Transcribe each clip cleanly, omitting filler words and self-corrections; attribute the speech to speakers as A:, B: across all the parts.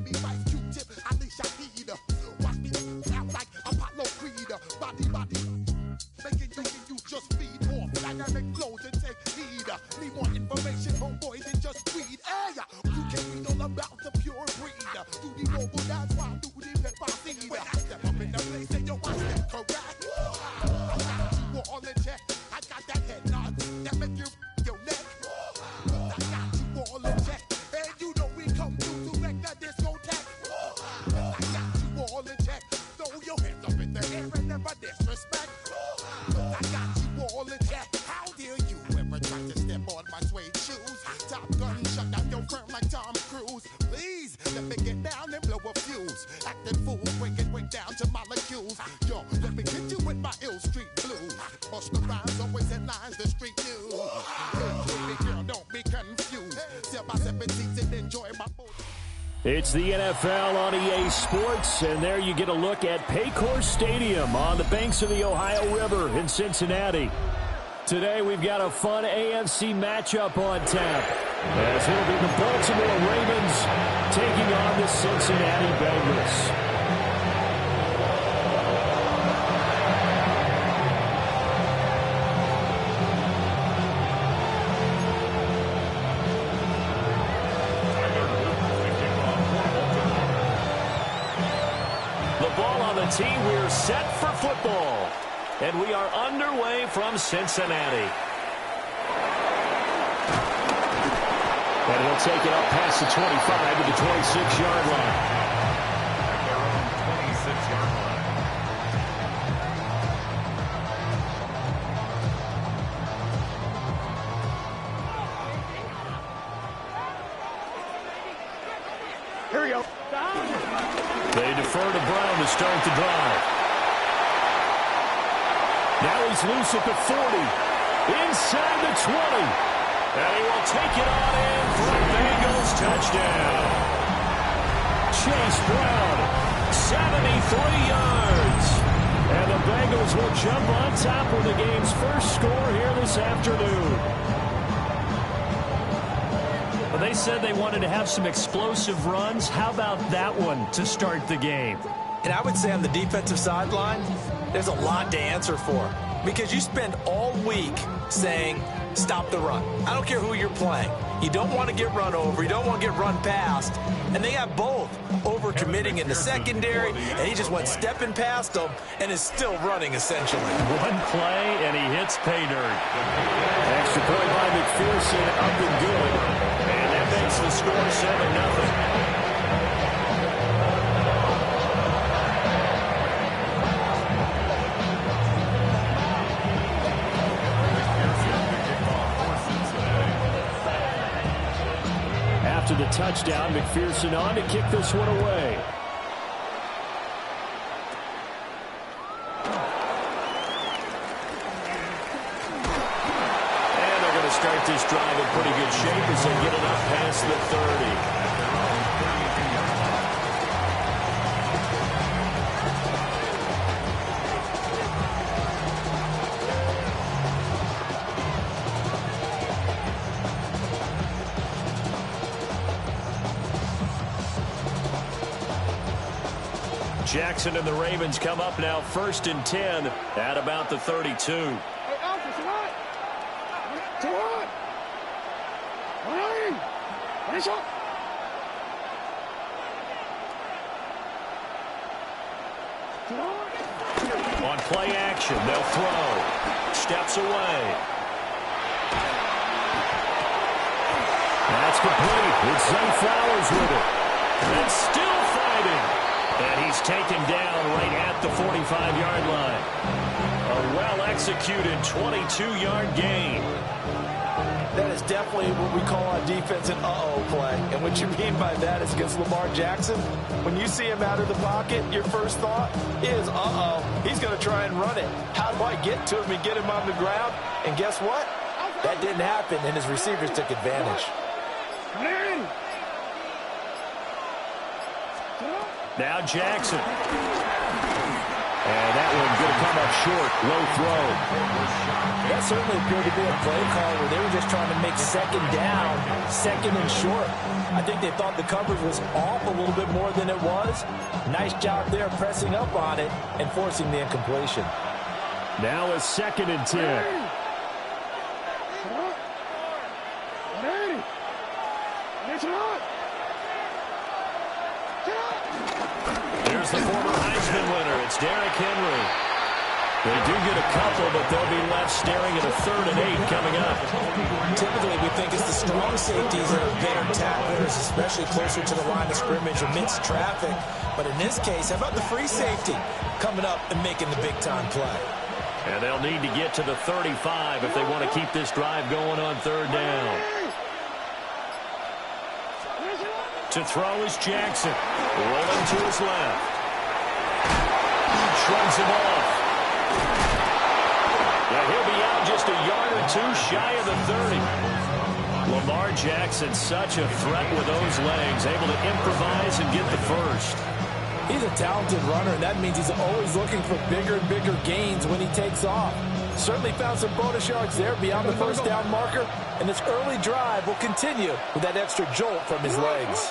A: baby vice Q-tip, I leash I heed. Watch me out like Apollo Creed. Body, making you just feed off dynamic flows and take heed. Need more information, homeboy, than just weed. Hey, you can read all about the pure breed. Do the noble dance while do the pepper seed. When I step up in the place, then you watch them correct. I got you all in check. I got that head nod that make you your neck. I got you all in check. And you know we come through to wreck the discotheque. I got you all in check. Throw your hands up in the air and never disrespect. I got you all in check. How dare you ever try to step on my suede shoes? Top gun, shut down your firm like Tom Cruise. Please, let me get down and blow a fuse. Acting fool, break it way down to molecules. Yo, let me hit you with my ill street blues. Bust the rhymes, always headlines, the street news. Hey, baby girl, don't be confused. Step by 17 and enjoy my food.
B: It's the NFL on EA Sports, and there you get a look at Paycor Stadium on the banks of the Ohio River in Cincinnati. Today we've got a fun AFC matchup on tap, as it'll be the Baltimore Ravens taking on the Cincinnati Bengals. Team, we're set for football, and we are underway from Cincinnati. And he'll take it up past the 25 to the 26-yard line.
C: At their own 26-yard line.
D: Here we go.
B: They defer to Brown to start the drive. Now he's loose at the 40. Inside the 20. And he will take it on in for a Bengals touchdown. Chase Brown, 73 yards. And the Bengals will jump on top with the game's first score here this afternoon. They said they wanted to have some explosive runs. How about that one to start the game?
E: And I would say on the defensive sideline, there's a lot to answer for. Because you spend all week saying, stop the run. I don't care who you're playing. You don't want to get run over. You don't want to get run past. And they have both over-committing in the secondary, and he just went stepping past them and is still running, essentially.
B: One play, and he hits pay dirt. Extra point by McPherson, up and good. And that makes the score 7-0. After the touchdown, McPherson on to kick this one away. And they're going to start this drive in pretty good shape as they get it up past the 30. Jackson and the Ravens come up now 1st and 10 at about the 32.
D: Hey, Alfred, to what? To what? Ryan! Finish up! To what?
B: On play action, they'll throw. Steps away. That's complete. It's Zay Flowers with it. And still fighting. And he's taken down right at the 45-yard line. A well-executed 22-yard gain.
E: That is definitely what we call on defense an uh-oh play. And what you mean by that is against Lamar Jackson, when you see him out of the pocket, your first thought is, uh-oh, he's going to try and run it. How do I get to him and get him on the ground? And guess what? That didn't happen, and his receivers took advantage.
B: Now Jackson. And that one going to come up short. Low throw.
E: That certainly appeared to be a play call where they were just trying to make second down, second and short. I think they thought the coverage was off a little bit more than it was. Nice job there pressing up on it and forcing the incompletion.
B: Now a 2nd and 10. There's the former Heisman winner. It's Derrick Henry. They do get a couple, but they'll be left staring at a 3rd and 8 coming up.
E: Typically, we think it's the strong safeties that are better tacklers, especially closer to the line of scrimmage amidst traffic. But in this case, how about the free safety coming up and making the big-time play?
B: And they'll need to get to the 35 if they want to keep this drive going on 3rd down. To throw is Jackson. Rolling to his left. Shrugs him off. Now he'll be out just a yard or two shy of the 30. Lamar Jackson, such a threat with those legs, able to improvise and get the first.
E: He's a talented runner, and that means he's always looking for bigger and bigger gains when he takes off. Certainly found some bonus yards there beyond the first down marker, and this early drive will continue with that extra jolt from his legs.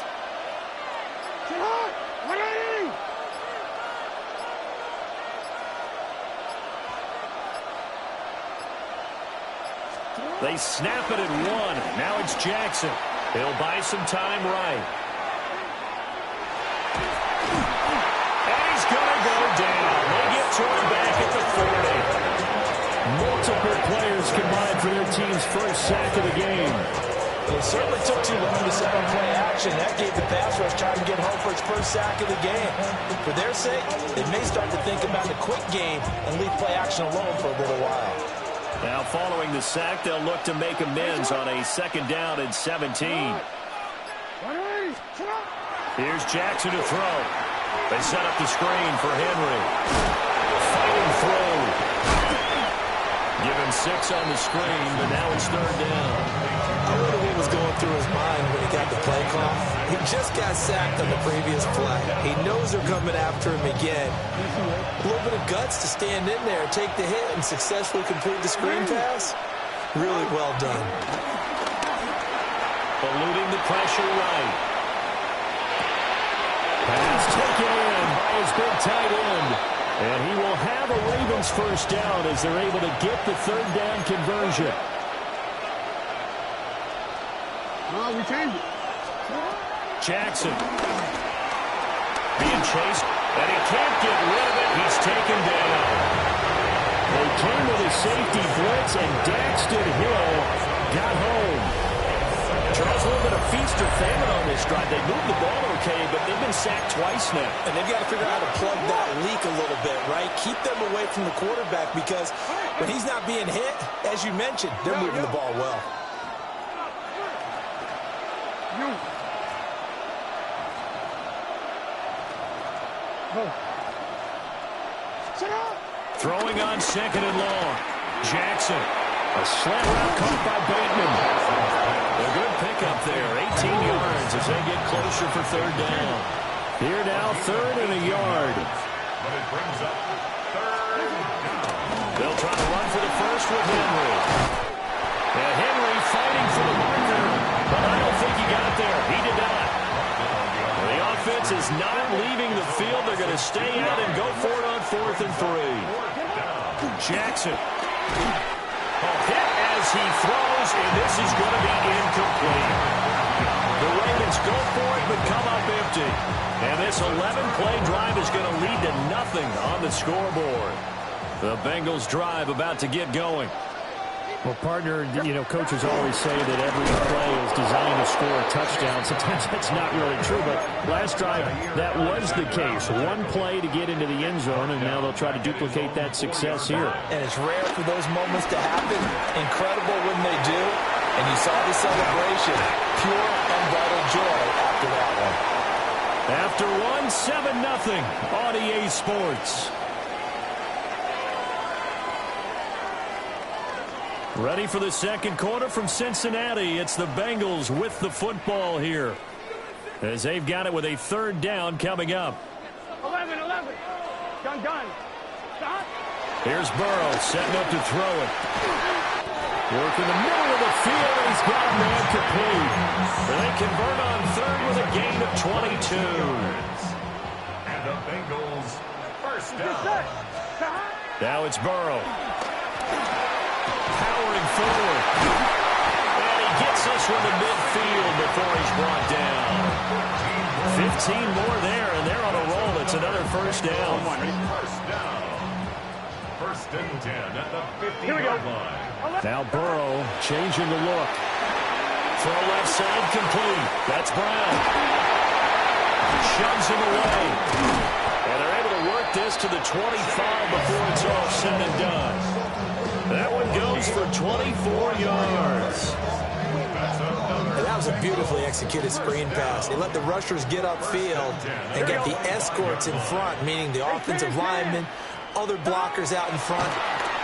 B: They snap it at 1. Now it's Jackson. He'll buy some time right. And he's going to go down. They get to him back at the 40. Multiple players combined for their team's first sack of the game.
E: It certainly took too long to set on play action. That gave the pass rush time to get home for its first sack of the game. For their sake, they may start to think about a quick game and leave play action alone for a little while.
B: Now following the sack, they'll look to make amends on a 2nd down and 17. Here's Jackson to throw. They set up the screen for Henry. Fighting through. Give him 6 on the screen, but now it's 3rd down.
E: I wonder what was going through his mind when he got the play call. He just got sacked on the previous play. He knows they're coming after him again. A little bit of guts to stand in there, take the hit, and successfully complete the screen pass. Really well done.
B: Eluding the pressure right. Pass taken in by his big tight end. And he will have a Ravens first down as they're able to get the 3rd down conversion.
D: Oh, we changed it.
B: Jackson. Being chased, and he can't get rid of it. He's taken down. They came with a safety blitz, and Daxton Hill got home. Charles, a little bit of feast or famine on this drive. They moved the ball okay, but they've been sacked twice now.
E: And they've got to figure out how to plug that leak a little bit, right? Keep them away from the quarterback because when he's not being hit, as you mentioned, they're moving the ball well.
B: Throwing on 2nd and long. Jackson. A slant route caught by Bateman. A good pickup there. 18 yards as they get closer for 3rd down. Here now, 3rd and a yard.
C: But it brings up 3rd down.
B: They'll try to run for the first with Henry. And Henry fighting for the marker, but I don't think he got there. He did not. The offense is not leaving the field. They're going to stay out and go for it on 4th and 3. Jackson. Hit as he throws, and this is going to be incomplete. The Ravens go for it, but come up empty. And this 11-play drive is going to lead to nothing on the scoreboard. The Bengals drive about to get going.
F: Well, partner, you know, coaches always say that every play is designed to score a touchdown. Sometimes that's not really true, but last drive, that was the case. One play to get into the end zone, and now they'll try to duplicate that success here.
E: And it's rare for those moments to happen. Incredible when they do. And you saw the celebration. Pure, unbridled joy after that one.
B: After 7-0 on EA Sports. Ready for the 2nd quarter from Cincinnati. It's the Bengals with the football here, as they've got it with a 3rd down coming up.
D: 11. Gun. Stop.
B: Here's Burrow setting up to throw it. Working the middle of the field, and he's got a man complete. They convert on third with a gain of 22.
C: And the Bengals first down.
B: Now it's Burrow. Powering forward. And he gets this one to midfield before he's brought down. 15 more there, and they're on a roll. It's another first down.
C: First down. First and 10 at the 50-yard line.
B: Now Burrow changing the look. Throw left side complete. That's Brown. Shoves him away. And they're able to work this to the 25 before it's all said and done. That one goes for 24 yards.
E: And that was a beautifully executed screen pass. They let the rushers get upfield and get the escorts in front, meaning the offensive linemen, other blockers out in front.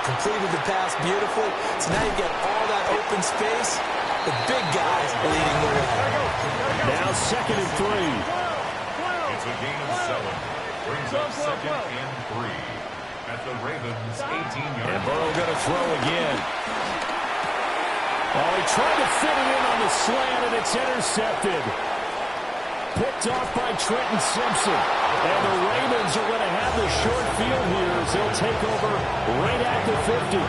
E: Completed the pass beautifully. So now you get all that open space. The big guys leading the way.
B: Now 2nd and 3.
C: It's a gain of 7. Brings up 2nd and 3 at the Ravens' 18-yard line.
B: And Burrow going to throw again. Oh, he tried to fit it in on the slant, and it's intercepted. Picked off by Trenton Simpson. And the Ravens are going to have the short field here as they'll take over right at the 50.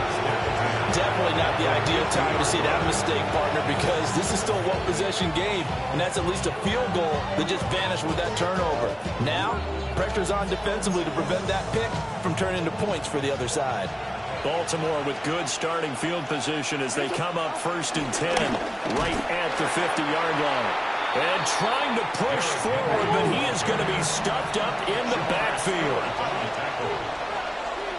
G: Definitely not the ideal time to see that mistake, partner, because this is still a one-possession game, and that's at least a field goal that just vanished with that turnover. Now, pressure's on defensively to prevent that pick from turning into points for the other side.
B: Baltimore with good starting field position as they come up 1st and 10 right at the 50-yard line. And trying to push forward, but he is going to be stuffed up in the backfield.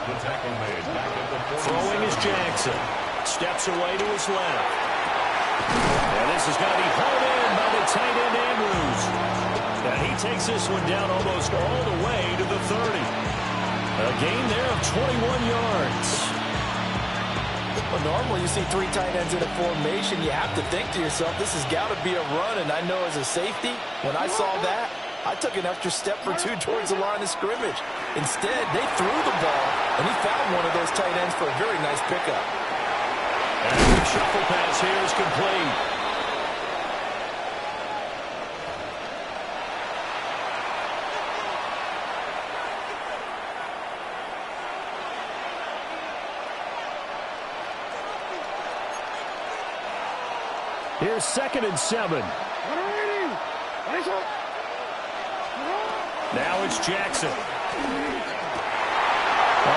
C: The tackle made back at the 47.
B: Throwing is Jackson. Steps away to his left. And this is going to be hauled in by the tight end Andrews. And he takes this one down almost all the way to the 30. A gain there of 21 yards.
E: Well, normally you see 3 tight ends in a formation. You have to think to yourself, this has got to be a run. And I know as a safety, when I saw that, I took an extra step or 2 towards the line of scrimmage. Instead, they threw the ball, and he found one of those tight ends for a very nice pickup.
B: And the shuffle pass here is complete. Here's 2nd and 7. Now it's Jackson. Oh,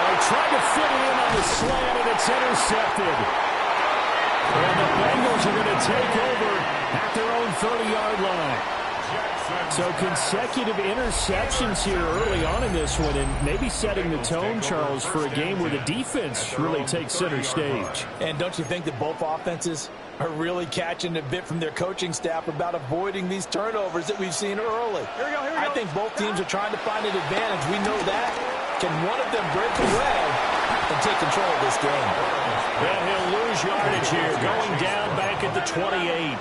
B: he tried to fit it in on the slant, and it's intercepted. And the Bengals are going to take over at their own 30-yard line. So consecutive interceptions here early on in this one, and maybe setting the tone, Charles, for a game where the defense really takes center stage.
G: And don't you think that both offenses are really catching a bit from their coaching staff about avoiding these turnovers that we've seen early?
D: Here we go.
G: I think both teams are trying to find an advantage. We know that. Can one of them break away and take control of this game?
B: And he'll lose yardage here, going down back at the 28.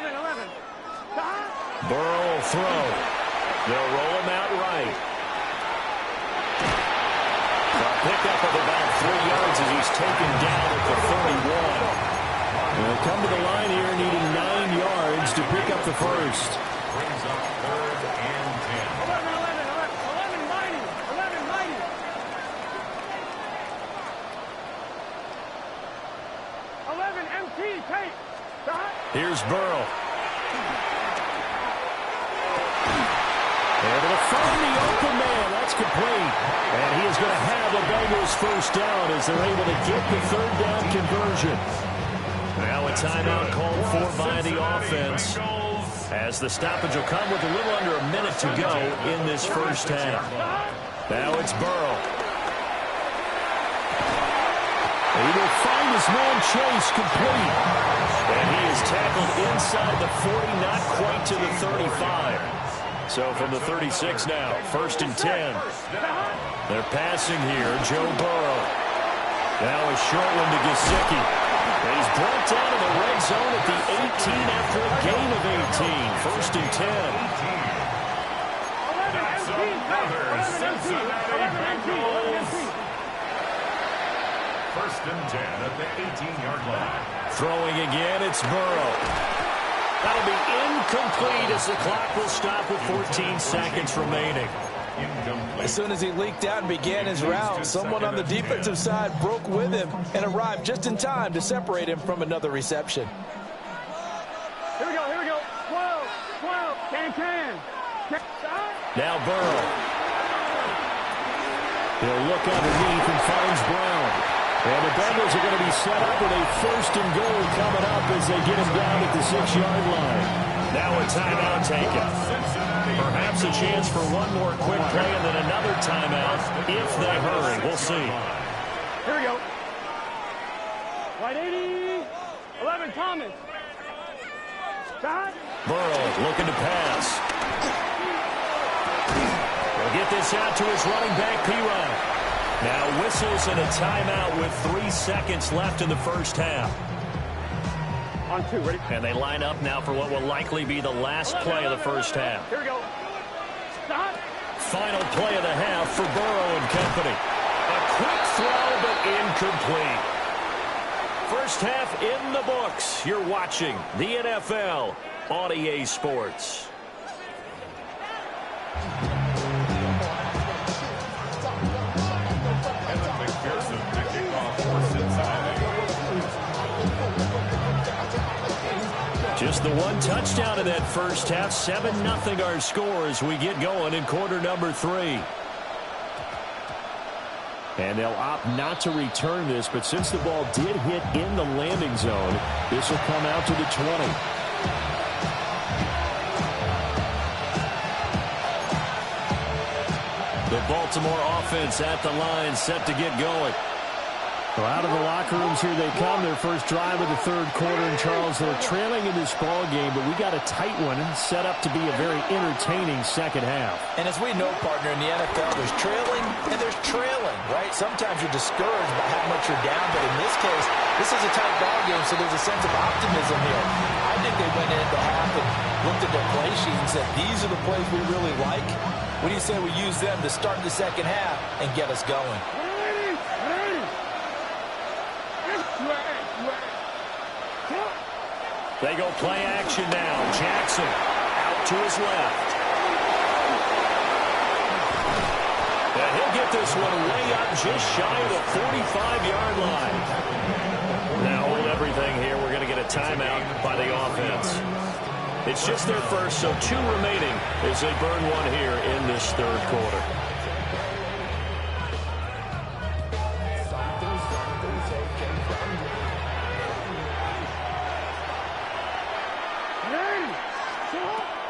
D: 11.
B: Burrow will throw. They'll roll him out right. A pickup of about 3 yards as he's taken down at the 31. They'll come to the line here needing 9 yards to pick up the first.
C: Brings up 3rd and 10.
B: Here's Burrow. Able to find the open man. That's complete. And he is going to have the Bengals first down as they're able to get the 3rd down conversion. Now a timeout called for by the offense, as the stoppage will come with a little under a minute to go in this first half. Now it's Burrow. He will find his man Chase complete. And he is tackled inside the 40, not quite to the 35. So from the 36 now, 1st and 10. They're passing here, Joe Burrow. Now a short one to Gesicki. And he's brought down in the red zone at the 18 after a gain of 18. 1st and 10.
C: another Cincinnati Bengals. 1st and 10 at the 18-yard line.
B: Throwing again, it's Burrow. That'll be incomplete as the clock will stop with 14 seconds remaining.
E: As soon as he leaked out and began his route, someone on the defensive side broke with him and arrived just in time to separate him from another reception.
D: Here we go. 12. Can.
B: Now Burrow. He'll look underneath and finds Brown. And the Bengals are going to be set up with a 1st and goal coming up as they get him down at the 6-yard line. Now a timeout taken. Perhaps a chance for one more quick play and then another timeout if they hurry. We'll see.
D: Here we go. White 80. 11, Thomas. Shot.
B: Burrow looking to pass. He'll get this out to his running back, P-Ryan. Now whistles and a timeout with 3 seconds left in the first half.
D: On 2, ready?
F: And they line up now for what will likely be the last play of the first half.
D: Here we go. Stop.
B: Final play of the half for Burrow and company. A quick throw, but incomplete. First half in the books. You're watching the NFL on EA Sports. Just the one touchdown in that first half. 7-0 our score as we get going in quarter number 3.
F: And they'll opt not to return this, but since the ball did hit in the landing zone, this will come out to the 20.
B: The Baltimore offense at the line, set to get going.
F: Well, out of the locker rooms here they come. Their first drive of the third quarter. And Charles, they're trailing in this ball game, but we got a tight one set up to be a very entertaining second half.
E: And as we know, partner, in the NFL, there's trailing and there's trailing, right? Sometimes you're discouraged by how much you're down, but in this case, this is a tight ball game, so there's a sense of optimism here. I think they went into half and looked at their play sheet and said, these are the plays we really like. What do you say we use them to start the second half and get us going?
B: They go play action now. Jackson out to his left. And he'll get this one way up just shy of the 45-yard line. Now hold everything here. We're going to get a timeout by the offense. It's just their first, so 2 remaining as they burn one here in this third quarter.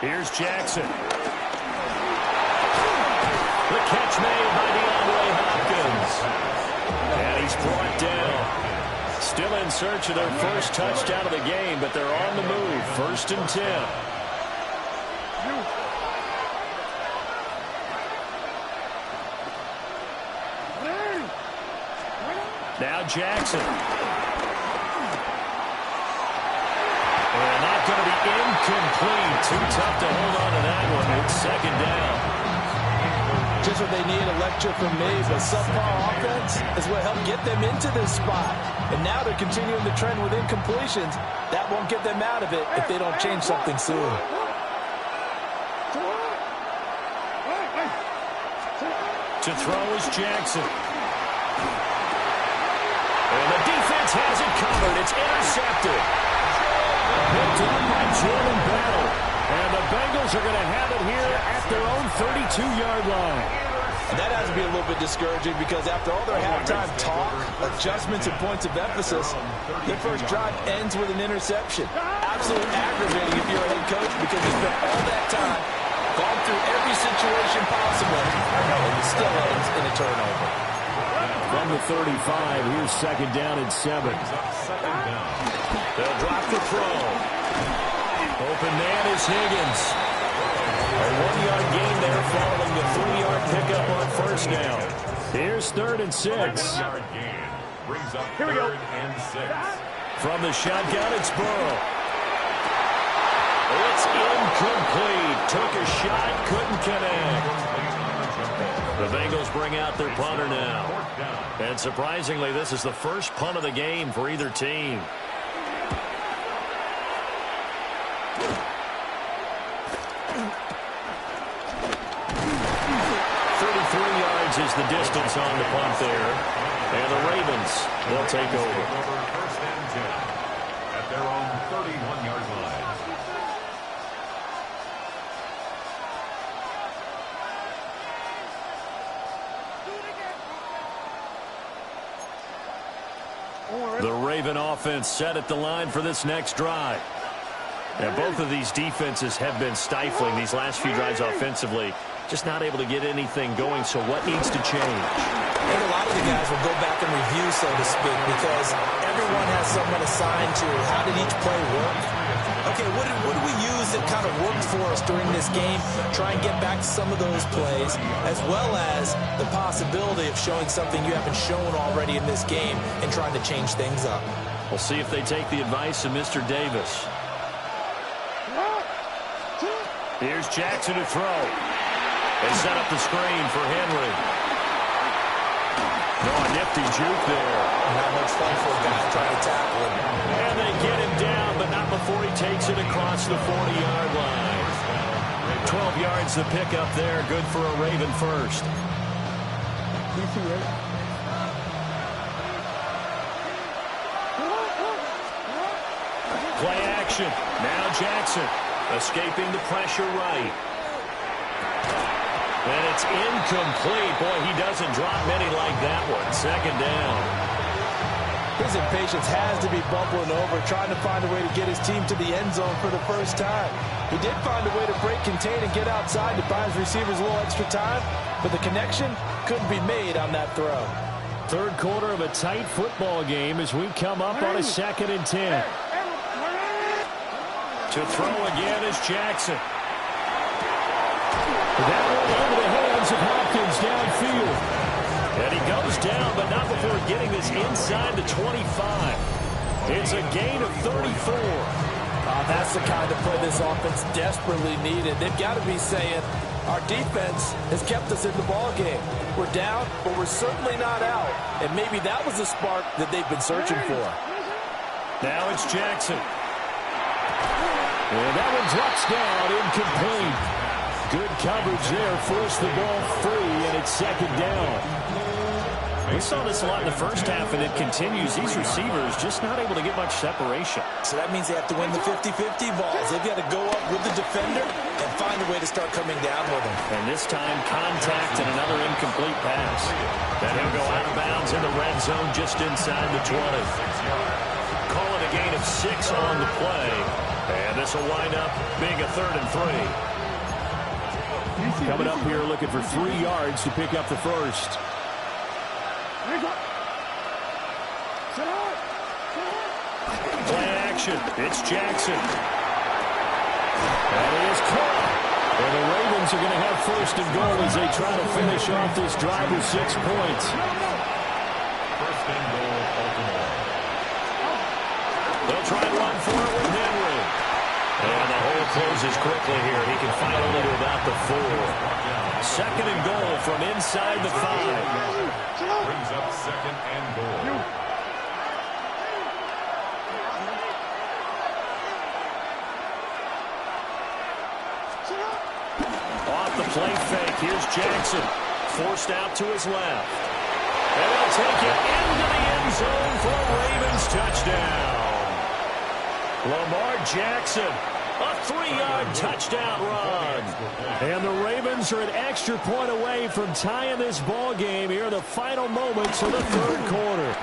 B: Here's Jackson. The catch made by DeAndre Hopkins. And he's brought down. Still in search of their first touchdown of the game, but they're on the move. 1st and 10. Now Jackson. And that's going to be incomplete. Too tough to hold on to that one. It's 2nd down.
E: Just what they need, a lecture from me, but subpar offense is what helped get them into this spot. And now they're continuing the trend with incompletions. That won't get them out of it if they don't change something soon.
B: To throw is Jackson. And the defense has it covered. It's intercepted. Picked up by Jordan Battle. And the Bengals are going to have it here at their own 32-yard line.
E: And that has to be a little bit discouraging because after all their halftime talk, adjustments, and points of emphasis, their first drive ends with an interception. Absolutely aggravating if you're a head coach because you spent all that time, gone through every situation possible, and it still ends in a turnover.
F: From the 35, here's 2nd down and 7.
B: They'll drop the throw. Open man is Higgins. A 1-yard gain there following the 3-yard pickup on 1st down.
F: Here's 3rd and 6.
C: 1-yard gain brings up 3rd and 6.
B: From the shotgun, it's Burrow. It's incomplete. Took a shot, couldn't connect. Bengals bring out their punter now. And surprisingly, this is the first punt of the game for either team. 33 yards is the distance on the punt there. And the Ravens, they'll take over.
C: First and 10 at their own 31-yard line.
B: The Raven offense set at the line for this next drive. And both of these defenses have been stifling these last few drives offensively. Just not able to get anything going, so what needs to change?
E: I think a lot of the guys will go back and review, so to speak, because everyone has someone assigned to how did each play work. Okay, what did we use that kind of worked for us during this game? Try and get back to some of those plays, as well as the possibility of showing something you haven't shown already in this game and trying to change things up.
B: We'll see if they take the advice of Mr. Davis. Here's Jackson to throw. They set up the screen for Henry. No, a nifty juke there.
E: Not much fun for a guy trying to tackle him.
B: And they get him down, but not before he takes it across the 40-yard line. 12 yards to pick up there. Good for a Raven first. Play action. Now Jackson escaping the pressure right. And it's incomplete. Boy, he doesn't drop many like that one. Second down.
G: His impatience has to be bubbling over, trying to find a way to get his team to the end zone for the first time. He did find a way to break, contain, and get outside to buy his receivers a little extra time, but the connection couldn't be made on that throw.
F: Third quarter of a tight football game as we come up on a 2nd and 10.
B: To throw again is Jackson.
F: That one over the hands of Hopkins downfield.
B: And he goes down, but not before getting this inside the 25. It's a gain of 34.
G: That's the kind of play this offense desperately needed. They've got to be saying, our defense has kept us in the ballgame. We're down, but we're certainly not out. And maybe that was the spark that they've been searching for.
B: Now it's Jackson.
F: And that one drops down, incomplete. Good coverage there, forced the ball free, and it's 2nd down.
B: We saw this a lot in the first half, and it continues. These receivers just not able to get much separation.
E: So that means they have to win the 50-50 balls. They've got to go up with the defender and find a way to start coming down with him.
B: And this time, contact and another incomplete pass. Then he'll go out of bounds in the red zone just inside the 20. Call it a gain of 6 on the play. And this will wind up being a 3rd and 3.
F: Coming up here looking for 3 yards to pick up the first.
B: Play action. It's Jackson.
F: That is caught. And the Ravens are going to have 1st and goal as they try to finish off this drive with 6 points.
C: First and goal, Baltimore.
B: They'll try and run for it with Henry. And the hole closes quickly here. He can find only to about the 4. 2nd and goal from inside the 5.
C: Brings up 2nd and goal.
B: Off the play fake. Here's Jackson. Forced out to his left. And they'll take it into the end zone for a Ravens touchdown. Lamar Jackson, a 3-yard touchdown run.
F: And the Ravens are an extra point away from tying this ball game here in the final moments of the 3rd quarter.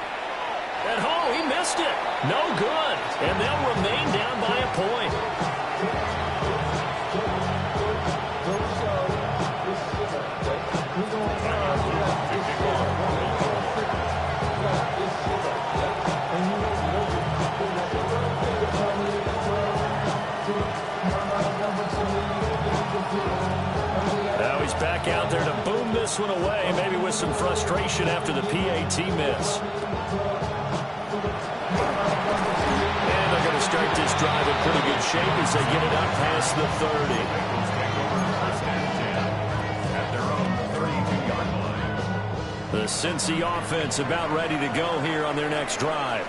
B: And he missed it. No good. And they'll remain down by a point. Now he's back out there to boom this one away, maybe with some frustration after the PAT miss. And they're going to start this drive in pretty good shape as they get it up past the 30.
C: At their own 32-yard line.
B: The Cincy offense about ready to go here on their next drive.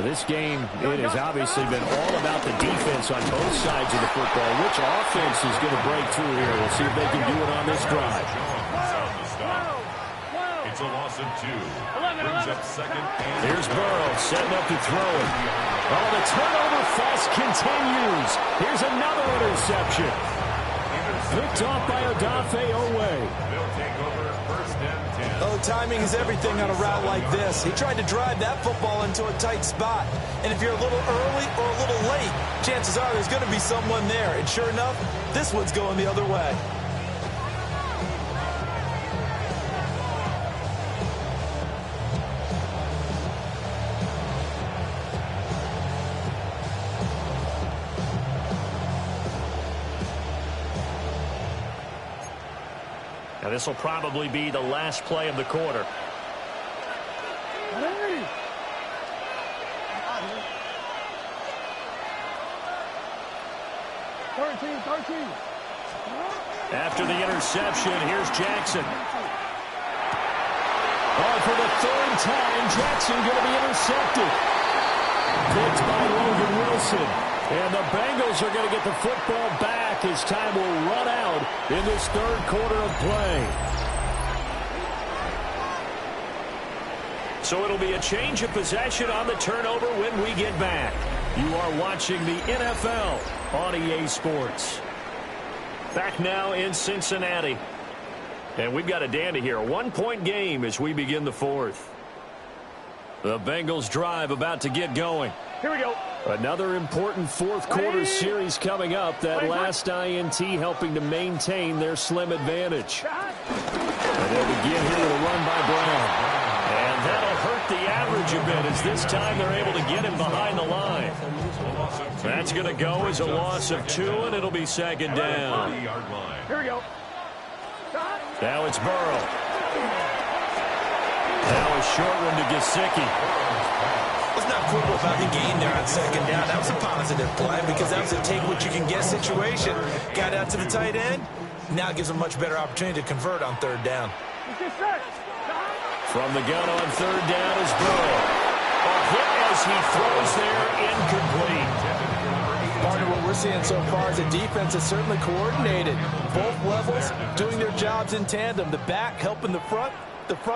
F: This game, it has obviously been all about the defense on both sides of the football. Which offense is going to break through here? We'll see if they can do it on this drive.
C: It's a loss of 2. Brings up second.
B: Here's Burrow setting up to throw it. Oh, the turnover fest continues. Here's another interception. Picked off by Odafe Owe.
C: They'll take over first and 10.
E: Oh, timing is everything on a route like this. He tried to drive that football into a tight spot. And if you're a little early or a little late, chances are there's going to be someone there. And sure enough, this one's going the other way.
B: Now this will probably be the last play of the quarter. After the interception, here's Jackson. Oh, for the third time, Jackson going to be intercepted. Picked by Logan Wilson. And the Bengals are going to get the football back as time will run out in this third quarter of play. So it'll be a change of possession on the turnover when we get back. You are watching the NFL on EA Sports. Back now in Cincinnati. And we've got a dandy here. A one-point game as we begin the fourth. The Bengals drive about to get going.
D: Here we go.
B: Another important fourth quarter series coming up. That last INT helping to maintain their slim advantage. And they'll begin here with a run by Brown. And that'll hurt the average a bit as this time they're able to get him behind the line. That's going to go as a loss of 2, and it'll be second down.
D: Here we go.
B: Now it's Burrow. Now a short one to Gesicki.
E: Let's not quibble about the gain there on second down. That was a positive play because that was a take-what-you-can-get situation. Got out to the tight end. Now it gives a much better opportunity to convert on third down.
B: From the gun on third down is Burrow. A hit as he throws there, incomplete.
E: Partner, what we're seeing so far is the defense is certainly coordinated. Both levels doing their jobs in tandem. The back helping the front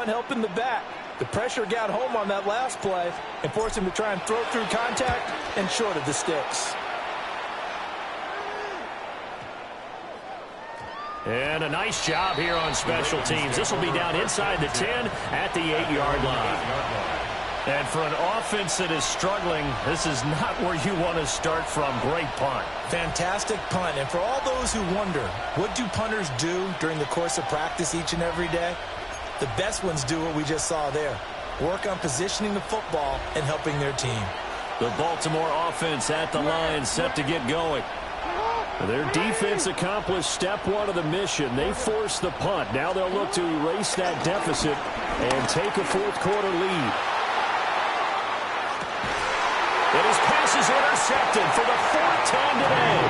E: helping the back. The pressure got home on that last play and forced him to try and throw through contact and short of the sticks.
B: And a nice job here on special teams. This will be down inside the 10 at the 8-yard line. And for an offense that is struggling, this is not where you want to start from. Great punt.
E: Fantastic punt. And for all those who wonder, what do punters do during the course of practice each and every day? The best ones do what we just saw there. Work on positioning the football and helping their team.
B: The Baltimore offense at the line set to get going. Their defense accomplished step 1 of the mission. They forced the punt. Now they'll look to erase that deficit and take a fourth quarter lead. And his pass is intercepted for the 4th time today.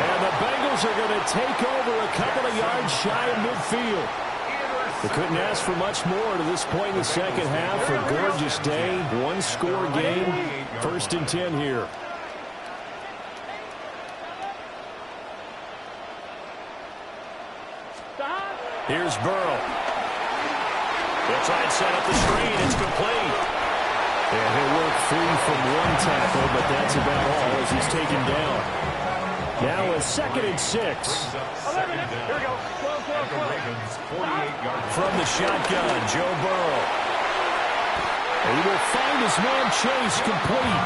B: And the Bengals are going to take over a couple of yards shy of midfield. They couldn't ask for much more to this point in the second half. A gorgeous day, one-score game. 1st and 10 here. Here's Burrow. They'll try and set up the screen. It's complete. And he'll work free from one tackle, but that's about all as he's taken down. Now a 2nd and 6.
D: Here we go.
B: From the shotgun, Joe Burrow. And he will find his man Chase complete.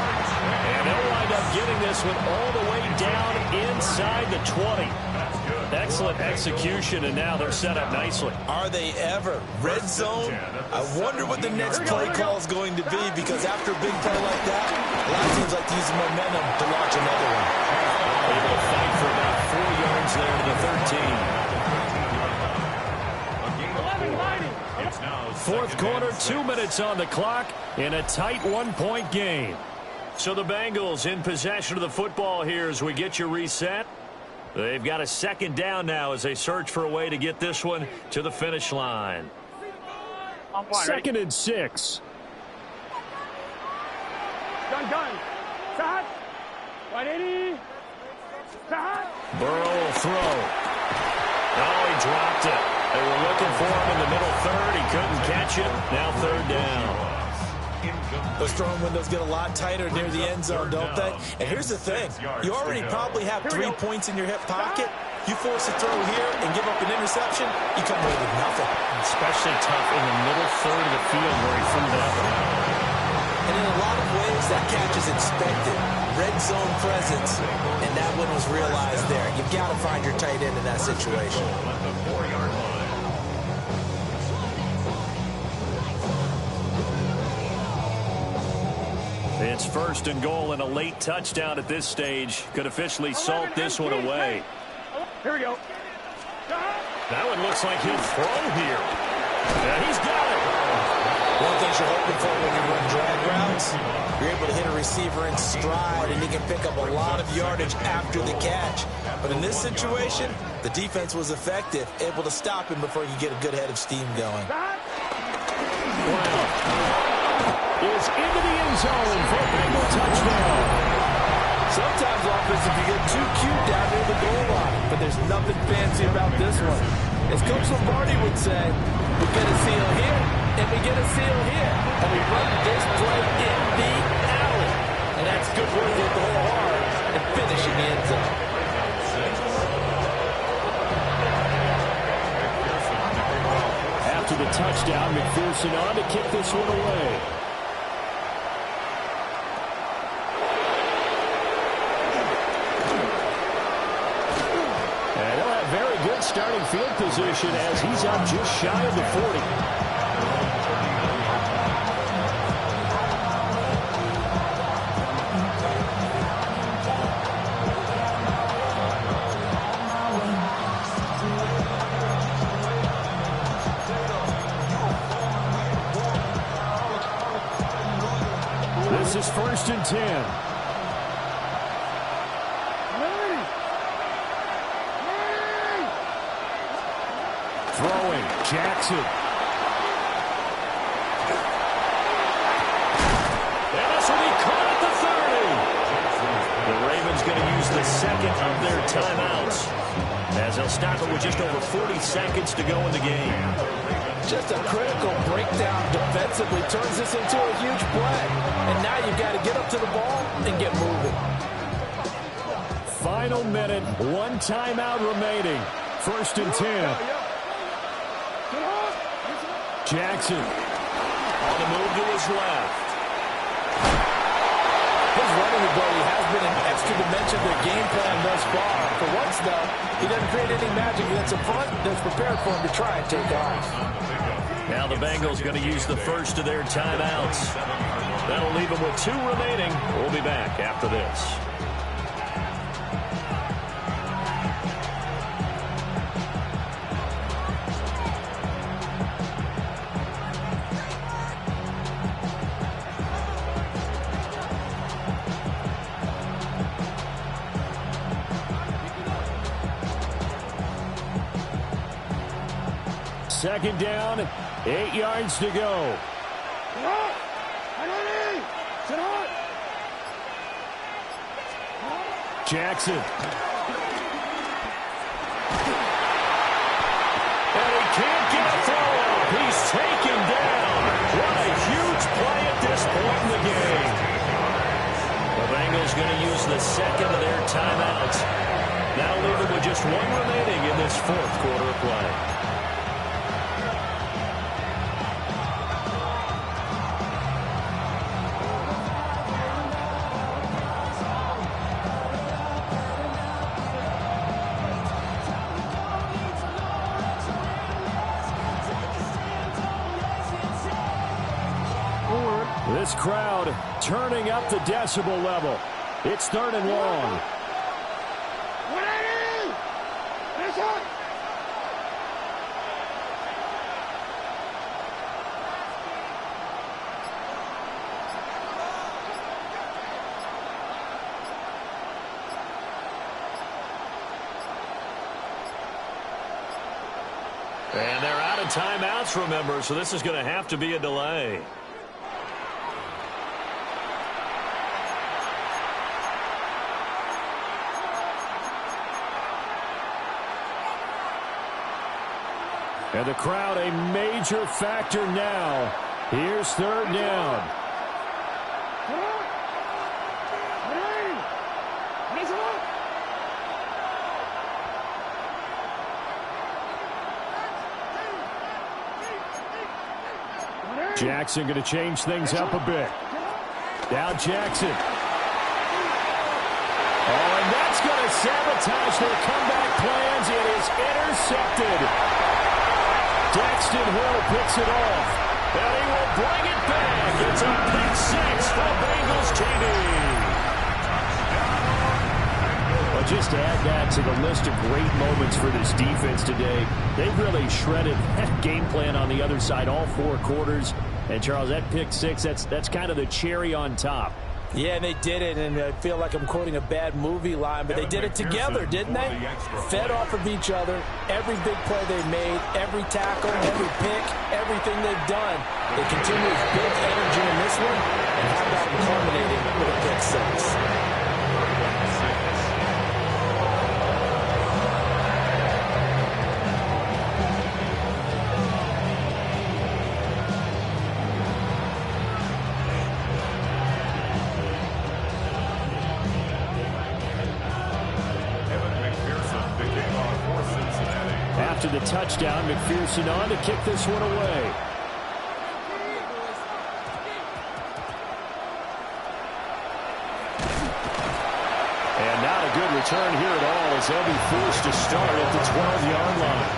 B: And they'll wind up getting this one all the way down inside the 20. Excellent execution, and now they're set up nicely.
E: Are they ever? Red zone? I wonder what the next play call is going to be, because after a big play like that, a lot of teams like to use the momentum to launch another one.
B: Able to fight for about 4 yards there to the 13. Fourth quarter, 2 minutes on the clock in a tight 1-point game. So the Bengals in possession of the football here as we get you reset. They've got a 2nd down now as they search for a way to get this one to the finish line.
F: Second and 6.
D: Gun. Side. 180. Side.
B: Burrow will throw. Oh, he dropped it. They were looking for him in the middle third. He couldn't catch it. Now third down.
E: Those throwing windows get a lot tighter near the end zone, don't they? And here's the thing. You already probably have 3 points in your hip pocket. You force a throw here and give up an interception, you come away with nothing.
F: Especially tough in the middle third of the field where he threw that one.
E: And in a lot of ways, that catch is expected. Red zone presence, and that one was realized there. You've got to find your tight end in that situation.
B: It's first and goal, and a late touchdown at this stage could officially salt this one away.
D: Here we go.
B: That one looks like he'll throw here. Yeah, he's got it.
E: One of the things you're hoping for when you run drag routes, you're able to hit a receiver in stride, and he can pick up a lot of yardage after the catch. But in this situation, the defense was effective, able to stop him before he could get a good head of steam going.
F: Is into the end zone for a Bengal touchdown.
E: Sometimes offense, if you get too cute down near the goal line, but there's nothing fancy about this one. As Coach Lombardi would say, we get a seal here, and we get a seal here, and we run this play in the alley. And that's good work with the whole hard and finishing the end zone.
F: After the touchdown, McPherson on to kick this one away. Starting field position as he's up just shy of the 40. This is first and 10. Throwing, Jackson. And this will be caught at the 30. The Ravens going to use the second of their timeouts, as they'll stop it with just over 40 seconds to go in the game.
E: Just a critical breakdown defensively turns this into a huge play. And now you've got to get up to the ball and get moving.
F: Final minute, one timeout remaining. First and 10. Jackson
B: On the move to his left.
E: His running ability has been an extra dimension to their game plan thus far. For once, though, he doesn't create any magic against the front that's prepared for him to try and take off.
B: Now the Bengals going to use the first of their timeouts. That'll leave them with 2 remaining. We'll be back after this.
F: Second down, 8 yards to go. Jackson.
B: And he can't get a throw up. He's taken down. What a huge play at this point in the game. The Bengals going to use the second of their timeouts. Now leaving with just 1 remaining in this 4th quarter of play.
F: This crowd turning up the decibel level. It's 3rd and long.
B: And they're out of timeouts, remember, so this is going to have to be a delay.
F: And the crowd a major factor now. Here's third down. Jackson going to change things up a bit. Now Jackson. Oh, and that's going to sabotage their comeback plans. It is intercepted. Daxton Hill picks it off. And he will bring it back. It's a pick six for Bengals TD. Well, just to add that to the list of great moments for this defense today, they've really shredded that game plan on the other side all 4 quarters. And, Charles, that pick six, that's kind of the cherry on top.
E: Yeah, and they did it, and I feel like I'm quoting a bad movie line, but they did it together, didn't they? Fed off of each other, every big play they made, every tackle, every pick, everything they've done. They continue with big energy in this one, and how about them culminating with a pick six?
F: After the touchdown, McPherson on to kick this one away. And not a good return here at all as they'll be forced to start at the 12-yard line.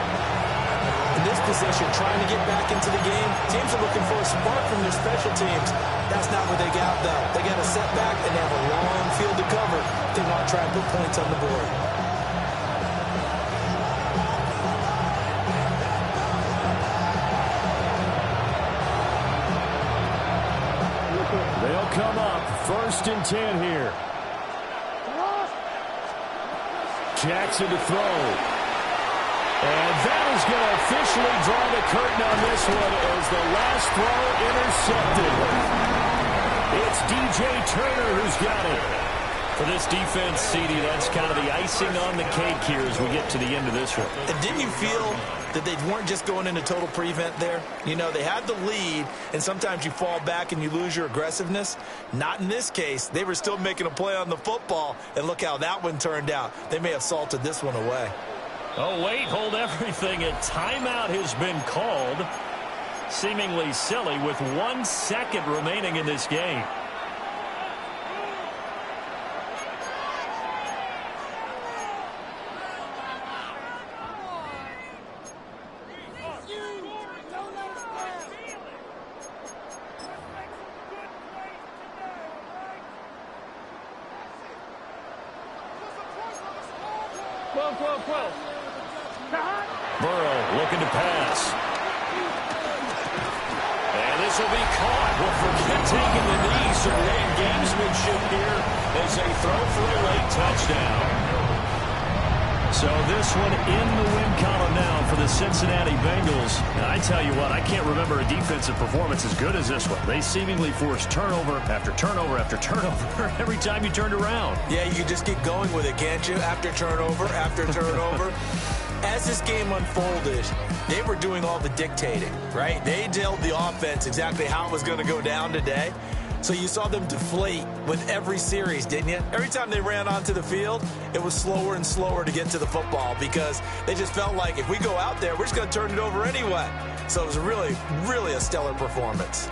E: In this position, trying to get back into the game, teams are looking for a spark from their special teams. That's not what they got, though. They got a setback, and they have a long field to cover. They want to try and put points on the board.
F: They'll come up 1st and 10 here. Jackson to throw. And that is going to officially draw the curtain on this one as the last throw intercepted. It's DJ Turner who's got it. For this defense, CD, that's kind of the icing on the cake here as we get to the end of this one.
E: And didn't you feel that they weren't just going into total prevent there? You know, they had the lead, and sometimes you fall back and you lose your aggressiveness. Not in this case. They were still making a play on the football, and look how that one turned out. They may have salted this one away.
B: Oh, wait, hold everything. A timeout has been called. Seemingly silly with 1 second remaining in this game. Burrow looking to pass. And this will be caught. We'll forget taking the knee. So late gamesmanship here as they throw for a late touchdown. So this one in the win column now for the Cincinnati Bengals. And I tell you what, I can't remember a defensive performance as good as this one. They seemingly forced turnover after turnover after turnover every time you turned around.
E: Yeah, you can just keep going with it, can't you? After turnover, after turnover. As this game unfolded, they were doing all the dictating, right? They told the offense exactly how it was going to go down today. So you saw them deflate with every series, didn't you? Every time they ran onto the field, it was slower and slower to get to the football because they just felt like if we go out there, we're just going to turn it over anyway. So it was really, really a stellar performance.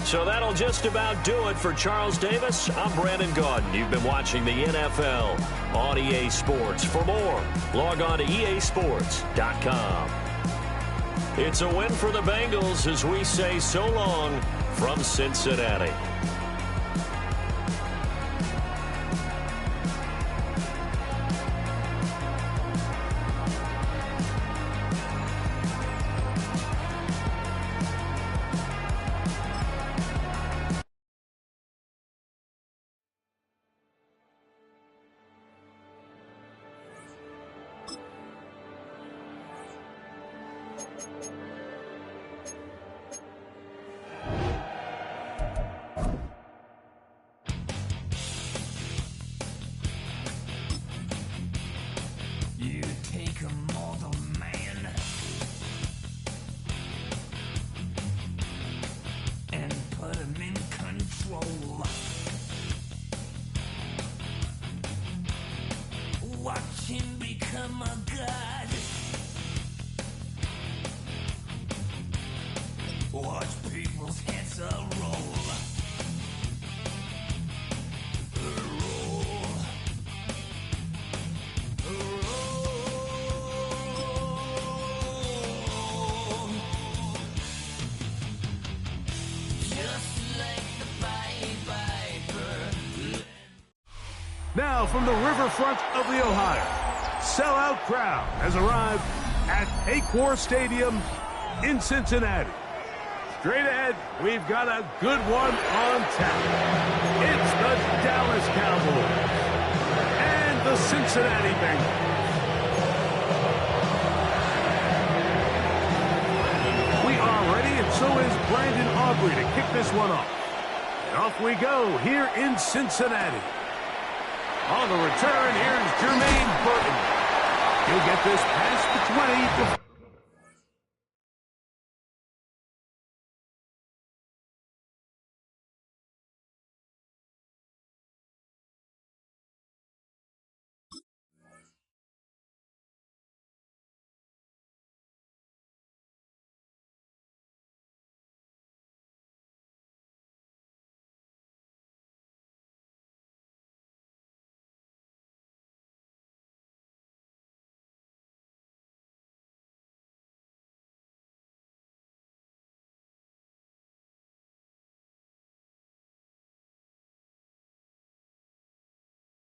B: So that'll just about do it for Charles Davis. I'm Brandon Gaudin. You've been watching the NFL on EA Sports. For more, log on to easports.com. It's a win for the Bengals as we say so long from Cincinnati.
H: Now from the riverfront of the Ohio, sellout crowd has arrived at Paycor Stadium in Cincinnati. Straight ahead, we've got a good one on tap. It's the Dallas Cowboys and the Cincinnati Bengals. We are ready, and so is Brandon Aubrey to kick this one off. And off we go here in Cincinnati. On the return, here's Jermaine Burton. He'll get this past the 20 to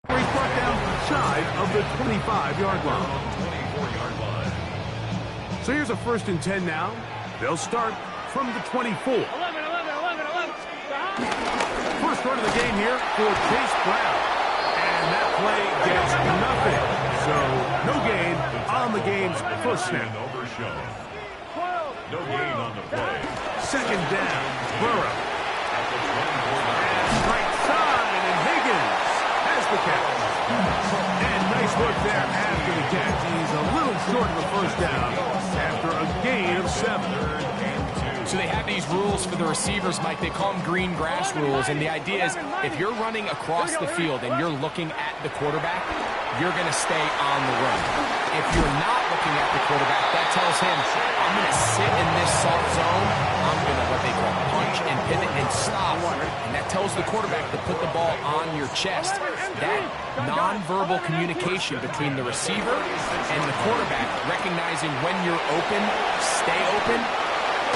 H: he's brought down shy of the 25-yard line. So here's a 1st and 10 now. They'll start from the 24.
D: 11.
H: First run of the game here for Chase Brown. And that play gets nothing. So no gain on the game's first snap.
C: No gain on the play.
H: 2nd down, Burrow. And right side, and Higgins has the catch. And nice work there after the catch. He's a little short of the 1st down after a gain of 7.
I: So they have these rules for the receivers, Mike. They call them green grass rules. And the idea is if you're running across the field and you're looking at the quarterback, you're going to stay on the run. If you're not looking at the quarterback, that tells him, I'm going to sit in this soft zone. I'm going to what they call punch and pivot and stop. And that tells the quarterback to put the ball on your chest. That nonverbal communication between the receiver and the quarterback, recognizing when you're open, stay open,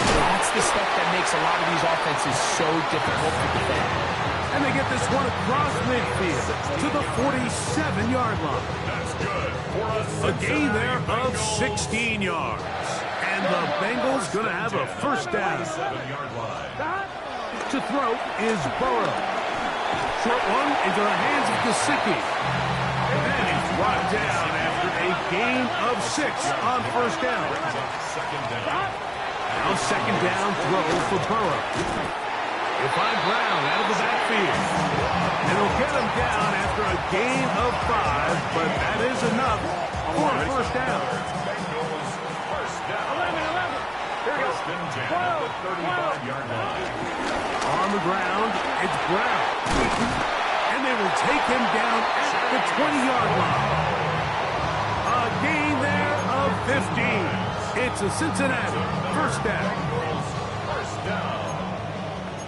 I: that's the stuff that makes a lot of these offenses so difficult to defend.
H: And they get this one across midfield to the 47-yard line.
C: That's good.
H: A gain there of 16 yards. And the Bengals going to have a 1st down.
C: 7-yard line.
H: To throw is Burrow. Short one into the hands of Gesicki. And he's brought down after a gain of 6 on 1st down.
C: 2nd down.
H: Now 2nd down throw for Burrow. He'll find Brown out of the backfield. And he'll get him down after a gain of 5, but that is enough for a 1st down.
C: Bengals 1st down.
D: 11. Here we go.
C: 1st and 10 at the 35-yard line.
H: On the ground, it's Brown. And they will take him down at the 20-yard line. A gain there of 15. It's a Cincinnati 1st down.
C: 1st down.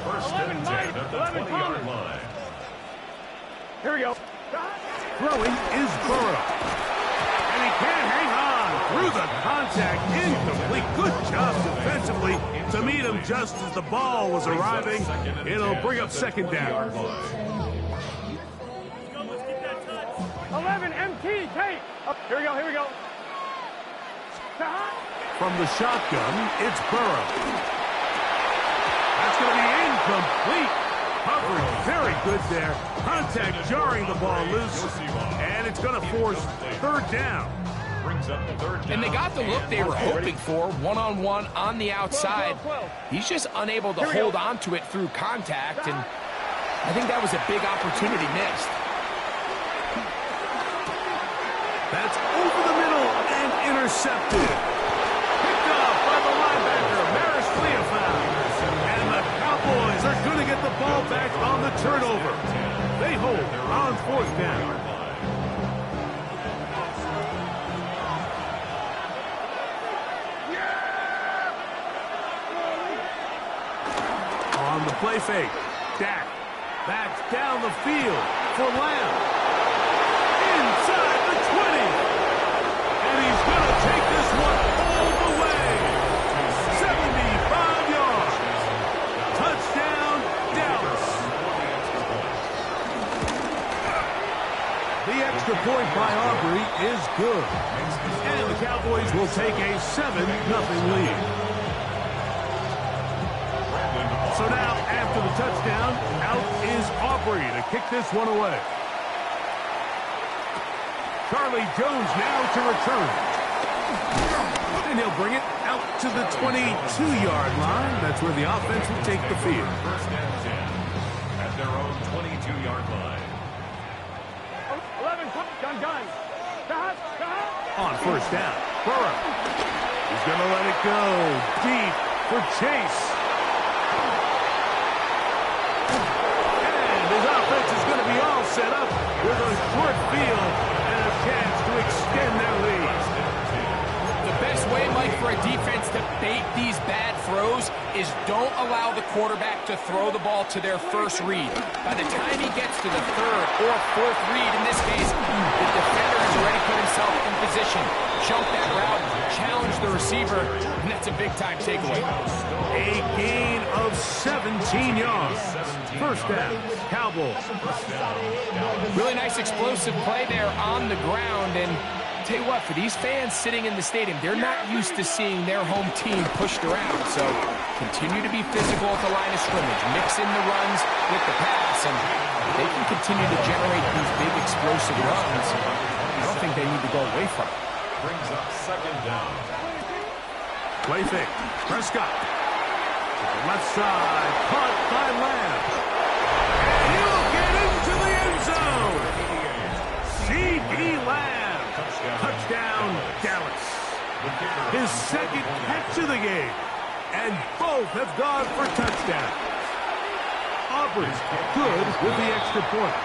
C: 1st and 10 at the 20-yard line.
D: Here we go.
H: Throwing is Burrow. And he can't hang on through the contact. Incomplete. Good job defensively to meet him just as the ball was arriving. It'll bring up 2nd down.
D: 11 MT tape. Here we go.
H: From the shotgun, it's Burrow. That's going to be incomplete. Coverage very good there. Contact jarring the ball loose. And it's going to force 3rd down.
C: Brings up 3rd down.
I: And they got the look they were hoping for, one-on-one on the outside. He's just unable to hold on to it through contact, and I think that was a big opportunity missed.
H: That's over the middle and intercepted. Picked up by the linebacker, Maris Cleophas. And the Cowboys are going to get the ball back on the turnover. They hold on 4th down. On the play fake, Dak backs down the field for Lamb. Inside the 20. And he's going to take this one all the way. 75 yards. Touchdown, Dallas. good. And the Cowboys will take a 7-0 lead. So now, after the touchdown, out is Aubrey to kick this one away. Charlie Jones now to return. And he'll bring it out to the 22-yard line. That's where the offense will take the field.
C: First and 10 at their own 22-yard line.
D: 11, gun.
H: On first down, Burrow. He's going to let it go deep for Chase. And his offense is going to be all set up with a short field and a chance to extend their lead.
I: The best way, Mike, for a defense to bait these bad throws is don't allow the quarterback to throw the ball to their first read. By the time he gets to the third or fourth read, in this case, the defender has already put himself in position, jump that route, challenge the receiver, and that's a big-time takeaway.
H: A gain of 17 yards. First down, Cowboys.
I: Really nice explosive play there on the ground, and tell you what, for these fans sitting in the stadium, they're not used to seeing their home team pushed around. So continue to be physical at the line of scrimmage, mix in the runs with the pass, and they can continue to generate these big explosive runs. I don't think they need to go away from it.
C: Brings up second down.
H: Play fake. Prescott. To the left side. Caught by Lamb. And he'll get into the end zone. C.D. Lamb. Touchdown, Dallas. His second catch of the game. And both have gone for touchdowns. Auburn's good with the extra point.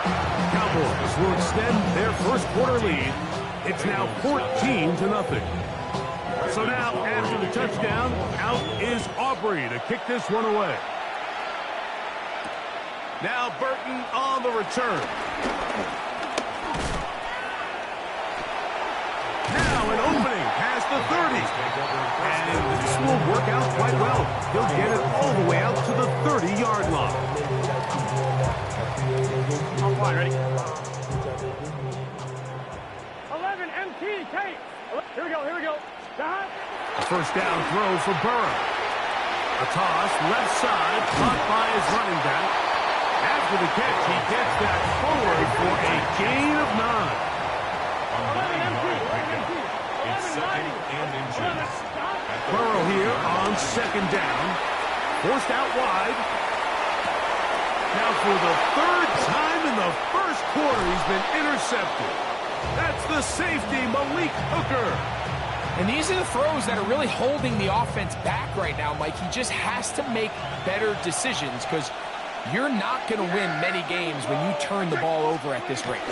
H: Cowboys will extend their first quarter lead. It's now 14-0. So now, after the touchdown, out is Aubrey to kick this one away. Now Burton on the return. Now an opening past the 30. And this will work out quite well. He'll get it all the way out to the 30-yard line.
D: On line, ready? 11, MT, Kate. Here we go.
H: A first down throw for Burrow. A toss, left side, caught by his running back. After the catch, he gets that forward for a gain of 9.
D: 11, MT.
C: It's second and inches.
H: Burrow here on second down. Forced out wide. Now for the third time in the first quarter, he's been intercepted. That's the safety, Malik Hooker.
I: And these are the throws that are really holding the offense back right now, Mike. He just has to make better decisions because you're not going to win many games when you turn the ball over at this rate.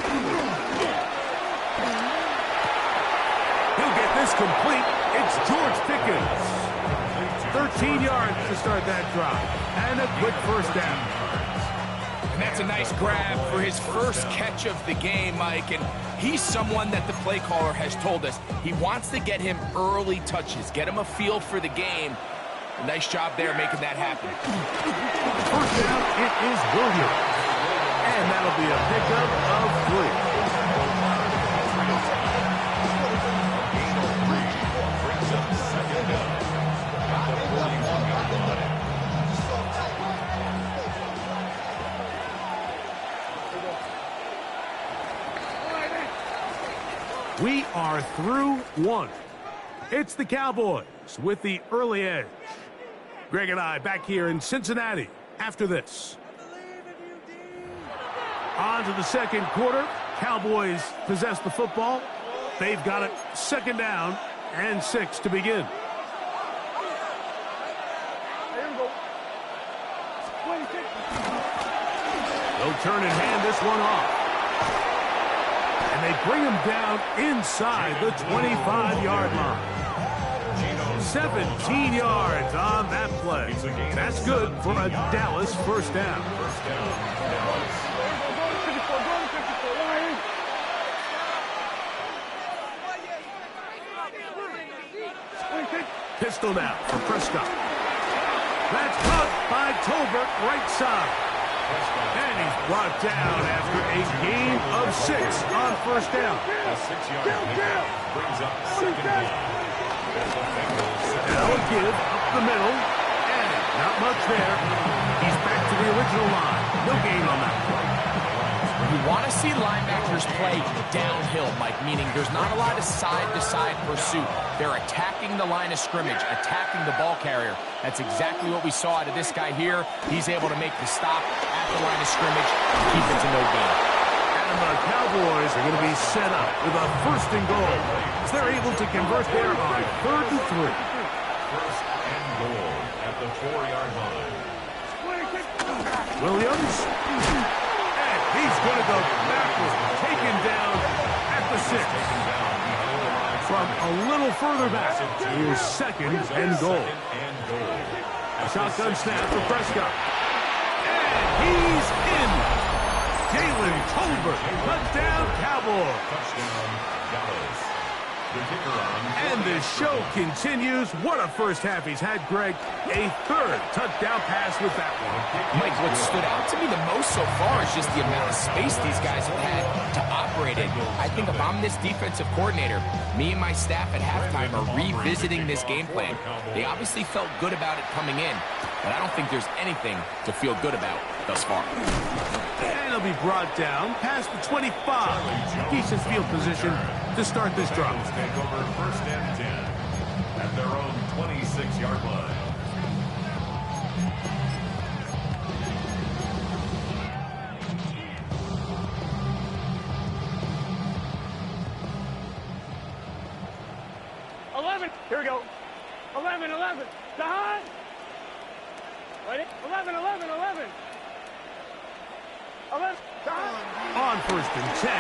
H: He'll get this complete. It's George Pickens. 13 yards to start that drive. And a quick first down.
I: And that's a nice grab for his first catch of the game, Mike. And he's someone that the play caller has told us he wants to get him early touches, get him a feel for the game. A nice job there making that happen.
H: First down, it is Williams. And that'll be a pickup of 3.
C: Brings up second down at the 41-yard line.
H: We are through one. It's the Cowboys with the early edge. Greg and I back here in Cincinnati after this. On to the second quarter. Cowboys possess the football. They've got it second down and 6 to begin. They'll turn and hand this one off. And they bring him down inside the 25-yard line. 17 yards on that play. That's good for a Dallas first down. Pistol now for Prescott. That's caught by Tolbert right side. And he's brought down after a gain of 6 on first down.
C: A 6-yard pickup brings up second down.
H: Now a give up the middle. And not much there. He's back to the original line. No gain on that play.
I: You want to see linebackers play downhill, Mike, meaning there's not a lot of side-to-side pursuit. They're attacking the line of scrimmage, attacking the ball carrier. That's exactly what we saw out of this guy here. He's able to make the stop at the line of scrimmage and keep it to no gain.
H: And the Cowboys are going to be set up with a first and goal. So they're able to convert there on 3rd and 3.
C: First and goal at the 4-yard line.
H: Williams. And he's going to go backwards. Taken down at the 6. From a little further back, here's 2nd and goal. A shotgun snap for Prescott. And he's in. Jalen Tolbert, touchdown Cowboys.
C: Touchdown, Dallas. The kicker on.
H: And the show continues. What a first half he's had, Greg. A 3rd touchdown pass with that one.
I: Mike, what stood out to me the most so far is just the amount of space these guys have had to operate in. I think if I'm this defensive coordinator, me and my staff at halftime are revisiting this game plan. They obviously felt good about it coming in, but I don't think there's anything to feel good about thus far.
H: And he'll be brought down past the 25. Decent field position to start this drive.
C: Take over first and 10 at their own 26-yard line.
D: Here we go. 11. Behind. Ready? 11. 11.
H: On first and 10,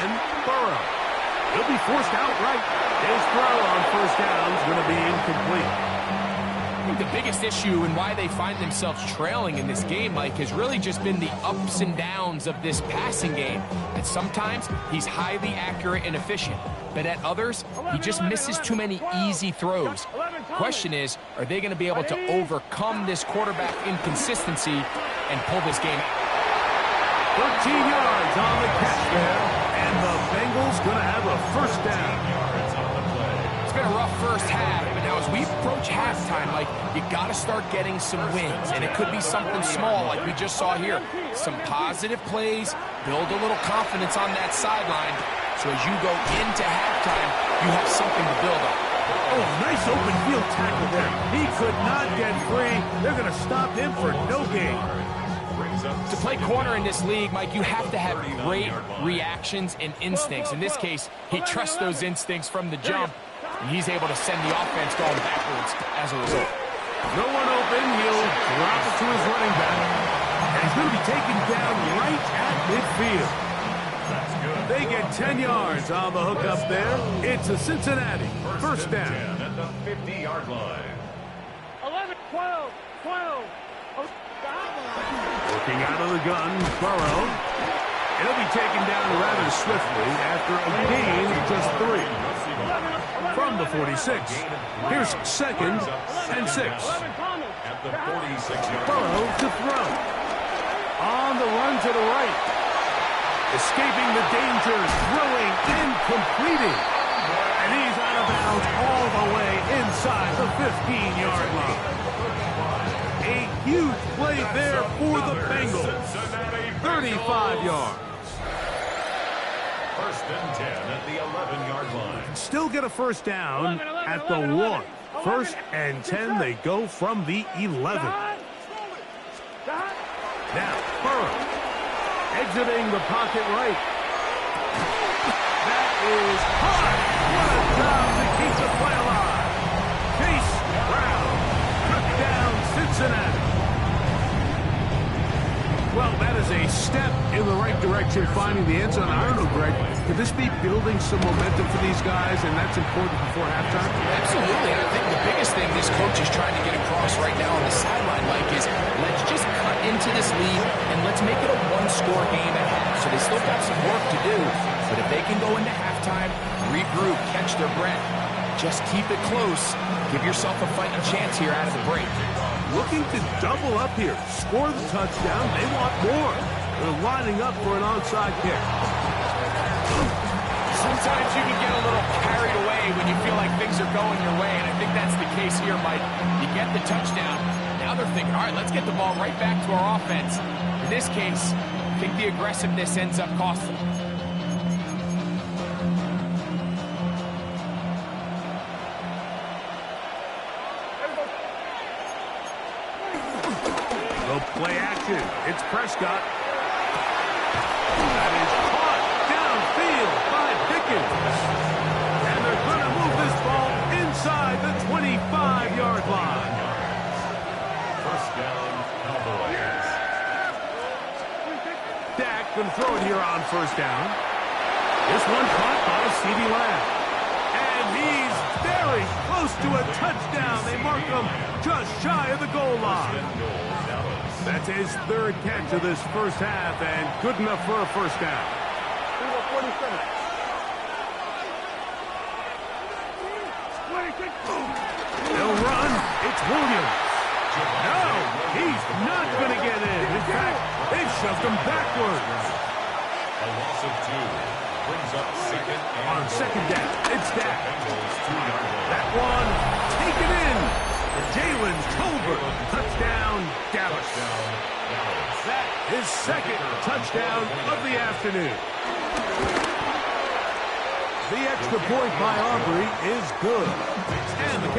H: Burrow. He'll be forced outright. His throw on first down is going to be incomplete.
I: I think the biggest issue and why they find themselves trailing in this game, Mike, has really just been the ups and downs of this passing game. And sometimes he's highly accurate and efficient, but at others, he just misses too many easy throws. Question is, are they going to be able to overcome this quarterback inconsistency and pull this game out?
H: 13 yards on the catch there, and the Bengals going to have a first down.
I: It's been a rough first half, but now as we approach halftime, Mike, you got to start getting some wins, and it could be something small like we just saw here. Some positive plays, build a little confidence on that sideline, so as you go into halftime, you have something to build on.
H: Oh, nice open field tackle there. He could not get free. They're going to stop him for no gain.
I: To play corner in this league, Mike, you have to have great reactions and instincts. In this case, he trusts those instincts from the jump, and he's able to send the offense going backwards as a result.
H: No one open. He'll drop it to his running back. And he's going to be taken down right at midfield.
C: That's good.
H: They get 10 yards on the hook up there. It's a Cincinnati first down.
C: 10 at the 50-yard line.
D: 11, 12.
H: Working out of the gun, Burrow. It'll be taken down rather swiftly after a gain of just 3. From the 46. Here's 2nd and 6.
C: At the 46-yard
H: Burrow
C: line.
H: to throw. On the run to the right. Escaping the danger, throwing and completing. And he's out of bounds all the way inside the 15-yard line. A huge play there for the Bengals. 35 yards.
C: First and 10 at the 11-yard line.
H: Still get a first down at the 1. First and 10, they go from the 11. Now, Burrow exiting the pocket right. That is high. What a job to keep the play alive. Chase Brown took down Cincinnati. Well, that is a step in the right direction, finding the end zone. I don't know, Greg, could this be building some momentum for these guys, and that's important before halftime?
I: Absolutely. I think the biggest thing this coach is trying to get across right now on the sideline, Mike, is let's just cut into this lead and let's make it a one-score game at half. So they still got some work to do, but if they can go into halftime, regroup, catch their breath, Just keep it close. Give yourself a fighting chance here out of the break.
H: Looking to double up here. Score the touchdown. They want more. They're lining up for an onside kick.
I: Sometimes you can get a little carried away when you feel like things are going your way, and I think that's the case here, Mike. You get the touchdown. Now they're thinking, all right, let's get the ball right back to our offense. In this case, I think the aggressiveness ends up costing them.
H: Play action. It's Prescott. That is caught downfield by Pickens. And they're going to move this ball inside the 25-yard line.
C: First down, Cowboys.
H: Dak can throw it here on first down. This one caught by CeeDee Lamb. And he's very close to a touchdown. They mark him just shy of the goal line. That's his third catch of this first half, and good enough for a first down. They'll run. It's Williams. No, he's not going to get in. In fact, they've shoved him backwards.
C: A loss of 2 brings up second and
H: on second down. It's Dak. That
C: That
H: one taken in. Jalen Tolbert, touchdown, Dallas. That is second touchdown of the afternoon. The extra point by Aubrey is good. And the